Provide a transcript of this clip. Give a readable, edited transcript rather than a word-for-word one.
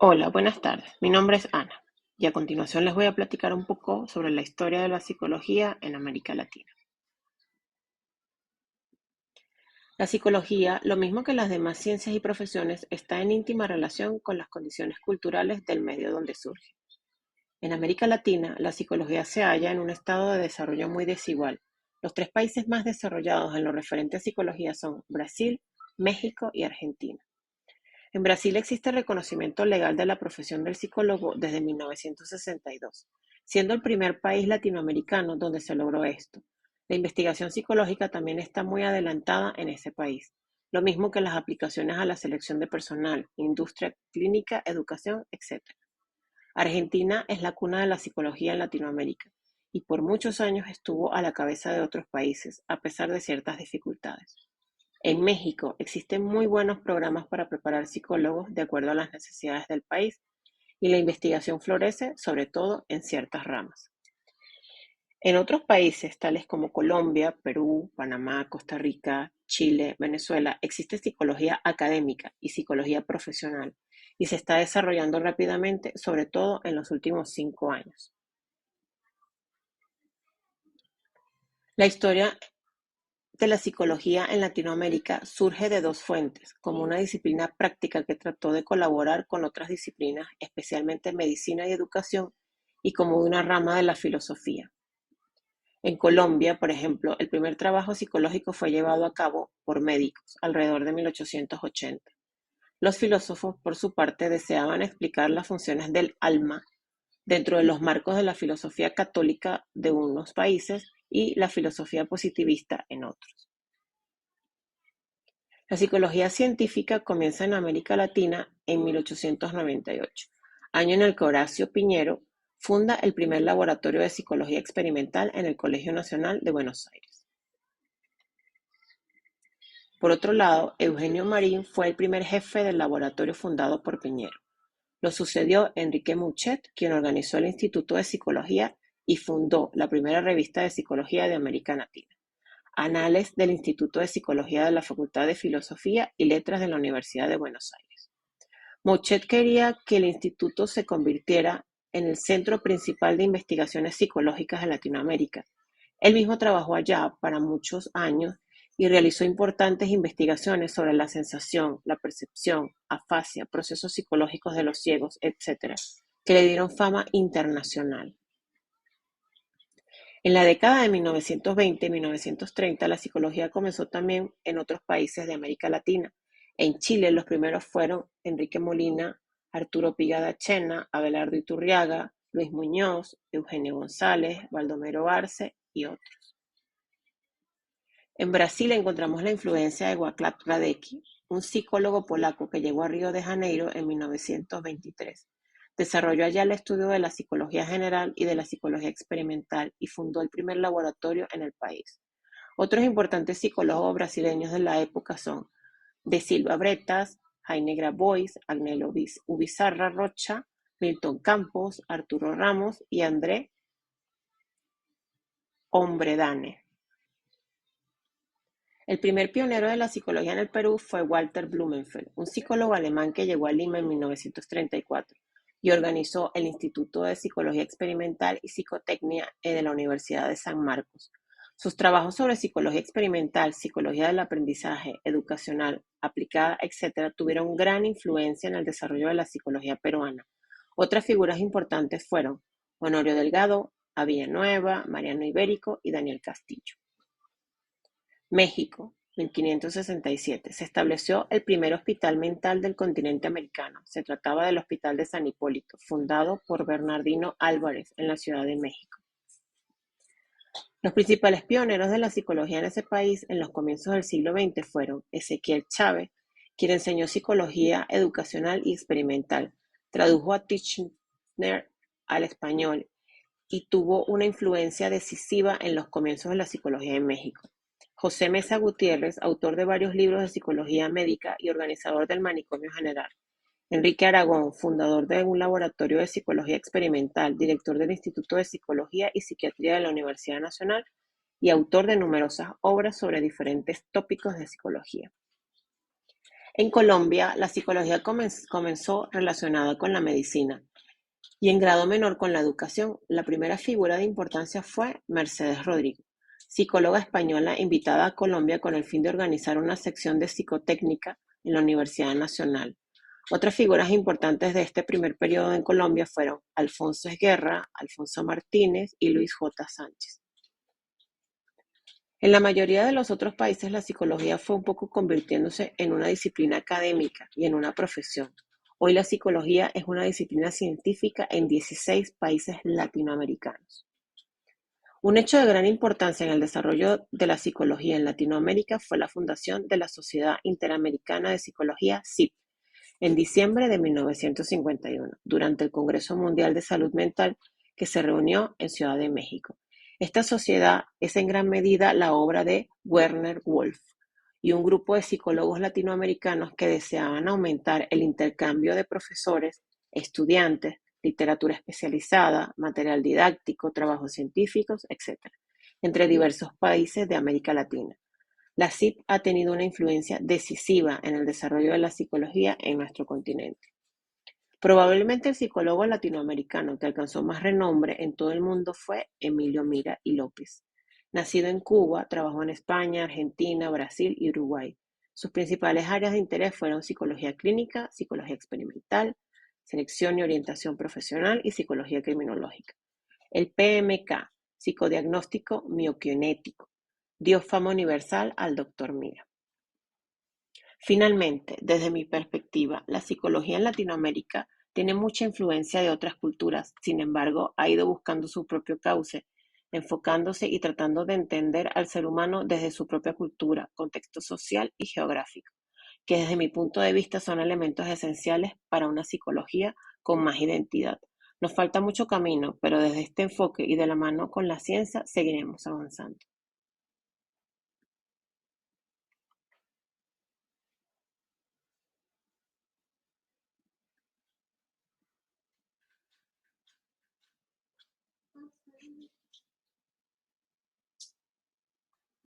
Hola, buenas tardes. Mi nombre es Ana y a continuación les voy a platicar un poco sobre la historia de la psicología en América Latina. La psicología, lo mismo que las demás ciencias y profesiones, está en íntima relación con las condiciones culturales del medio donde surge. En América Latina, la psicología se halla en un estado de desarrollo muy desigual. Los tres países más desarrollados en lo referente a psicología son Brasil, México y Argentina. En Brasil existe reconocimiento legal de la profesión del psicólogo desde 1962, siendo el primer país latinoamericano donde se logró esto. La investigación psicológica también está muy adelantada en ese país, lo mismo que las aplicaciones a la selección de personal, industria clínica, educación, etc. Argentina es la cuna de la psicología en Latinoamérica y por muchos años estuvo a la cabeza de otros países, a pesar de ciertas dificultades. En México existen muy buenos programas para preparar psicólogos de acuerdo a las necesidades del país y la investigación florece sobre todo en ciertas ramas. En otros países, tales como Colombia, Perú, Panamá, Costa Rica, Chile, Venezuela, existe psicología académica y psicología profesional y se está desarrollando rápidamente, sobre todo en los últimos 5 años. La historia de la psicología en Latinoamérica surge de dos fuentes, como una disciplina práctica que trató de colaborar con otras disciplinas, especialmente medicina y educación, y como una rama de la filosofía. En Colombia, por ejemplo, el primer trabajo psicológico fue llevado a cabo por médicos alrededor de 1880. Los filósofos, por su parte, deseaban explicar las funciones del alma dentro de los marcos de la filosofía católica de unos países y la filosofía positivista en otros. La psicología científica comienza en América Latina en 1898, año en el que Horacio Piñero funda el primer laboratorio de psicología experimental en el Colegio Nacional de Buenos Aires. Por otro lado, Eugenio Marín fue el primer jefe del laboratorio fundado por Piñero. Lo sucedió Enrique Mouchet, quien organizó el Instituto de Psicología y fundó la primera revista de psicología de América Latina, Anales del Instituto de Psicología de la Facultad de Filosofía y Letras de la Universidad de Buenos Aires. Mouchet quería que el instituto se convirtiera en el centro principal de investigaciones psicológicas de Latinoamérica. Él mismo trabajó allá para muchos años y realizó importantes investigaciones sobre la sensación, la percepción, afasia, procesos psicológicos de los ciegos, etc., que le dieron fama internacional. En la década de 1920-1930, la psicología comenzó también en otros países de América Latina. En Chile, los primeros fueron Enrique Molina, Arturo Pigada Chena, Abelardo Iturriaga, Luis Muñoz, Eugenio González, Baldomero Arce y otros. En Brasil encontramos la influencia de Wacław Radecki, un psicólogo polaco que llegó a Río de Janeiro en 1923. Desarrolló allá el estudio de la psicología general y de la psicología experimental y fundó el primer laboratorio en el país. Otros importantes psicólogos brasileños de la época son De Silva Bretas, Jaime Grabois, Agnello Ubizarra Rocha, Milton Campos, Arturo Ramos y André Ombredane. El primer pionero de la psicología en el Perú fue Walter Blumenfeld, un psicólogo alemán que llegó a Lima en 1934 y organizó el Instituto de Psicología Experimental y Psicotecnia de la Universidad de San Marcos. Sus trabajos sobre psicología experimental, psicología del aprendizaje, educacional, aplicada, etc., tuvieron gran influencia en el desarrollo de la psicología peruana. Otras figuras importantes fueron Honorio Delgado, A. Villanueva, Mariano Ibérico y Daniel Castillo. México, 1567. Se estableció el primer hospital mental del continente americano. Se trataba del Hospital de San Hipólito, fundado por Bernardino Álvarez en la Ciudad de México. Los principales pioneros de la psicología en ese país en los comienzos del siglo XX fueron Ezequiel Chávez, quien enseñó psicología educacional y experimental, tradujo a Titchener al español y tuvo una influencia decisiva en los comienzos de la psicología en México. José Mesa Gutiérrez, autor de varios libros de psicología médica y organizador del Manicomio General. Enrique Aragón, fundador de un laboratorio de psicología experimental, director del Instituto de Psicología y Psiquiatría de la Universidad Nacional y autor de numerosas obras sobre diferentes tópicos de psicología. En Colombia, la psicología comenzó relacionada con la medicina y en grado menor con la educación. La primera figura de importancia fue Mercedes Rodrigo, psicóloga española invitada a Colombia con el fin de organizar una sección de psicotécnica en la Universidad Nacional. Otras figuras importantes de este primer periodo en Colombia fueron Alfonso Esguerra, Alfonso Martínez y Luis J. Sánchez. En la mayoría de los otros países, la psicología fue un poco convirtiéndose en una disciplina académica y en una profesión. Hoy la psicología es una disciplina científica en 16 países latinoamericanos. Un hecho de gran importancia en el desarrollo de la psicología en Latinoamérica fue la fundación de la Sociedad Interamericana de Psicología, SIP, en diciembre de 1951, durante el Congreso Mundial de Salud Mental que se reunió en Ciudad de México. Esta sociedad es en gran medida la obra de Werner Wolf y un grupo de psicólogos latinoamericanos que deseaban aumentar el intercambio de profesores, estudiantes, literatura especializada, material didáctico, trabajos científicos, etc., entre diversos países de América Latina. La SIP ha tenido una influencia decisiva en el desarrollo de la psicología en nuestro continente. Probablemente el psicólogo latinoamericano que alcanzó más renombre en todo el mundo fue Emilio Mira y López. Nacido en Cuba, trabajó en España, Argentina, Brasil y Uruguay. Sus principales áreas de interés fueron psicología clínica, psicología experimental, selección y orientación profesional y psicología criminológica. El PMK, psicodiagnóstico miokinético, dio fama universal al Dr. Mira. Finalmente, desde mi perspectiva, la psicología en Latinoamérica tiene mucha influencia de otras culturas, sin embargo, ha ido buscando su propio cauce, enfocándose y tratando de entender al ser humano desde su propia cultura, contexto social y geográfico, que desde mi punto de vista son elementos esenciales para una psicología con más identidad. Nos falta mucho camino, pero desde este enfoque y de la mano con la ciencia seguiremos avanzando.